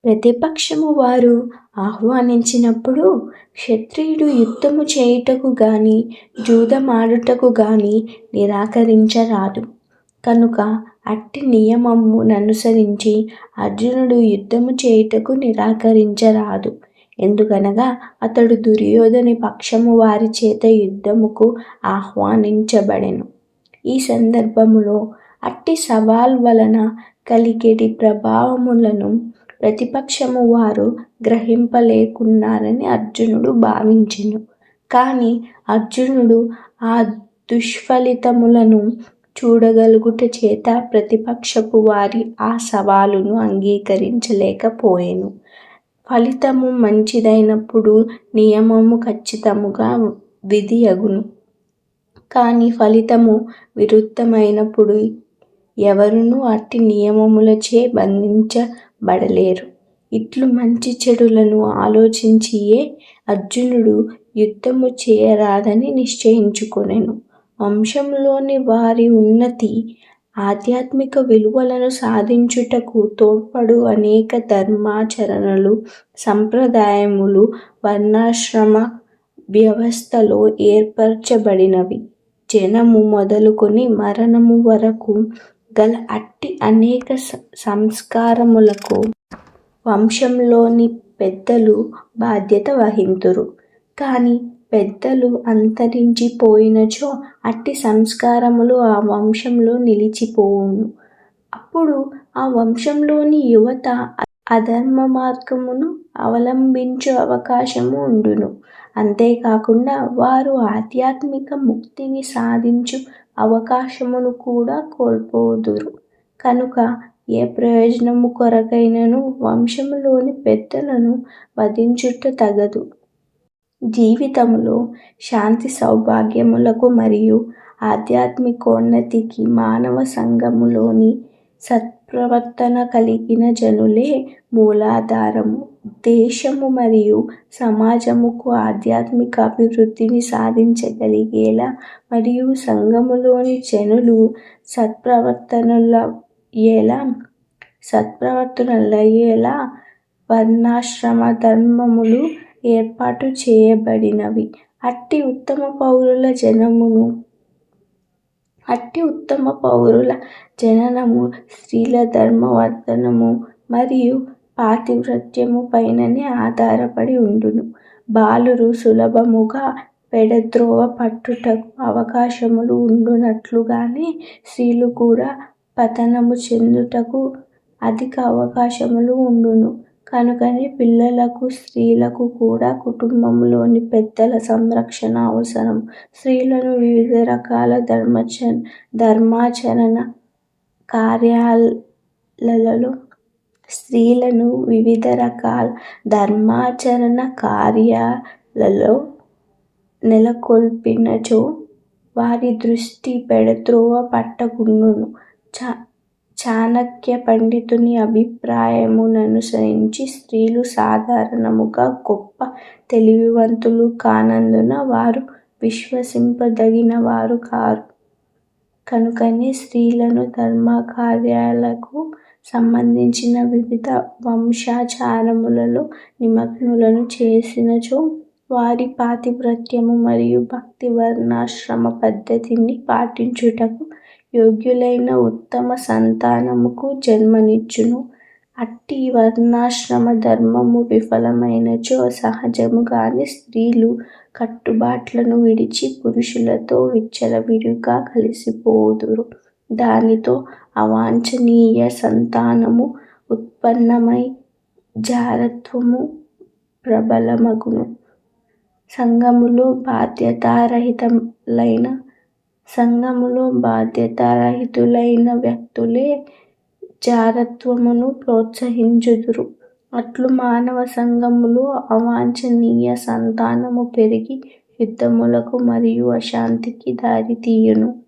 ప్రతిపక్షము వారు ఆహ్వానించినప్పుడు క్షత్రియుడు యుద్ధము చేయుటకు గాని జూదమాడుటకు గాని నిరాకరించరాదు. కనుక అట్టి నియమముననుసరించి అర్జునుడు యుద్ధము చేయుటకు నిరాకరించరాదు. ఎందుకనగా అతడు దుర్యోధని పక్షము వారి చేత యుద్ధముకు ఆహ్వానించబడెను. ఈ సందర్భములో అట్టి సవాల్ వలన కలిగేటి ప్రభావములను ప్రతిపక్షము వారు గ్రహింపలేకున్నారని అర్జునుడు భావించెను. కాని అర్జునుడు ఆ దుష్ఫలితములను చూడగలుగుట చేత ప్రతిపక్షపు వారి ఆ సవాలును అంగీకరించలేకపోయెను. ఫలితము మంచిదైనప్పుడు నియమము ఖచ్చితముగా విధియగును. కాని ఫలితము విరుద్ధమైనప్పుడు ఎవరునూ అట్టి నియమములచే బంధించబడలేరు. ఇట్లు మంచి చెడులను ఆలోచించియే అర్జునుడు యుద్ధము చేయరాదని నిశ్చయించుకొనెను. వంశంలోని వారి ఉన్నతి, ఆధ్యాత్మిక విలువలను సాధించుటకు తోడ్పడు అనేక ధర్మాచరణలు, సంప్రదాయములు వర్ణాశ్రమ వ్యవస్థలో ఏర్పరచబడినవి. జననము మొదలుకొని మరణము వరకు గల అట్టి అనేక సంస్కారములకు వంశంలోని పెద్దలు బాధ్యత వహింతురు. కాని పెద్దలు అంతరించి పోయినచో అట్టి సంస్కారములు ఆ వంశంలో నిలిచిపోవును. అప్పుడు ఆ వంశంలోని యువత అధర్మ మార్గమును అవలంబించు అవకాశము ఉండును. అంతేకాకుండా వారు ఆధ్యాత్మిక ముక్తిని సాధించు అవకాశమును కూడా కోల్పోదురు. కనుక ఏ ప్రయోజనము కొరకైనను వంశములోని పెద్దలను వధించుట తగదు. జీవితములో శాంతి సౌభాగ్యములకు మరియు ఆధ్యాత్మికోన్నతికి మానవ సంఘములోని సత్ప్రవర్తన కలిగిన జనులే మూలాధారము. దేశము మరియు సమాజముకు ఆధ్యాత్మిక అభివృద్ధిని సాధించగలిగేలా మరియు సంఘములోని జనులు సత్ప్రవర్తనులయ్యేలా వర్ణాశ్రమ ధర్మములు ఏర్పాటు చేయబడినవి. అట్టి ఉత్తమ పౌరుల జననము స్త్రీల ధర్మవర్ధనము మరియు పాతివ్రత్యము పైననే ఆధారపడి ఉండును. బాలురు సులభముగా పెడద్రోవ పట్టుటకు అవకాశములు ఉండునట్లుగానే స్త్రీలు కూడా పతనము చెందుటకు అధిక అవకాశములు ఉండును. కనుకనే పిల్లలకు, స్త్రీలకు కూడా కుటుంబములోని పెద్దల సంరక్షణ అవసరం. స్త్రీలను వివిధ రకాల ధర్మాచరణ కార్యాలలో నెలకొల్పినచో వారి దృష్టి పెడత్రోవ పట్టకుండును. చాణక్య పండితుని అభిప్రాయముననుసరించి స్త్రీలు సాధారణముగా గొప్ప తెలివివంతులు కానందున వారు విశ్వసింపదగినవారు కారు. కనుకనే స్త్రీలను ధర్మకార్యాలకు సంబంధించిన వివిధ వంశాచారములలో నిమగ్నులను చేసినచో వారి పాతివ్రత్యము మరియు భక్తి వర్ణాశ్రమ పద్ధతిని పాటించుటకు యోగ్యులైన ఉత్తమ సంతానముకు జన్మనిచ్చును. అట్టి వర్ణాశ్రమ ధర్మము విఫలమైనచో సహజముగానే స్త్రీలు కట్టుబాట్లను విడిచి పురుషులతో విచ్చలవిడిగా కలిసిపోదురు. దానితో అవాంఛనీయ సంతానము ఉత్పన్నమై జారత్వము ప్రబలమగును. సంఘములో బాధ్యతారహితులైన వ్యక్తులే జారత్వమును ప్రోత్సహించుదురు. అట్లు మానవ సంఘములో అవాంఛనీయ సంతానము పెరిగి యుద్ధములకు మరియు అశాంతికి దారితీయును.